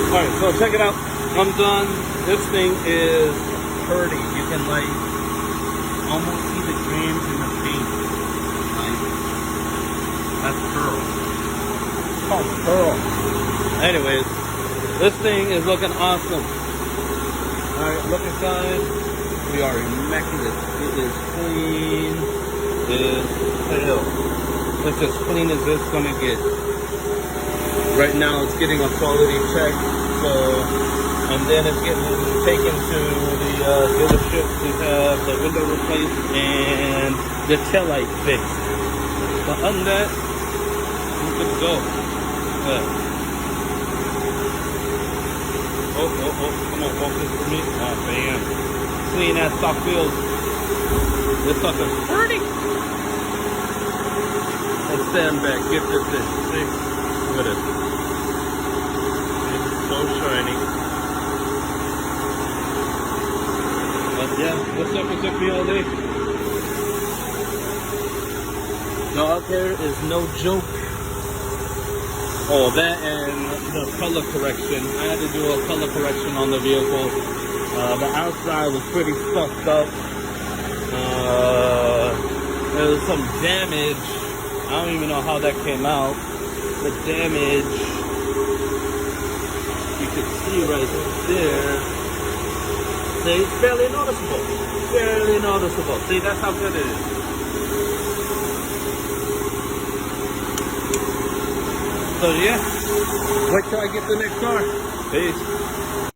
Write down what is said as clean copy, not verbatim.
Alright, so check it out. I'm done. This thing is pretty. You can like almost see the grams in the paint. Like, that's pearl. It's called pearl. Anyways, this thing is looking awesome. Alright, look inside. We are immaculate. It is clean as hell. It's as clean as it's gonna get. Right now it's getting a quality check, so, and then it's getting taken to the dealership to have the window replaced and the taillight fixed. But other than that, we're good to go. Come on, focus for me. Oh, bam. Clean ass stock wheels. This sucker's pretty. Let's stand back, get this thing. See? Look at it. It's so shiny. But yeah, what's up with me all day? So out there is no joke. Oh, that and the color correction. I had to do a color correction on the vehicle. The outside was pretty stuffed up. There was some damage. I don't even know how that came out. The damage, you can see right there. See, it's barely noticeable. Barely noticeable. See, that's how good it is. So yeah, wait till I get the next car. Peace.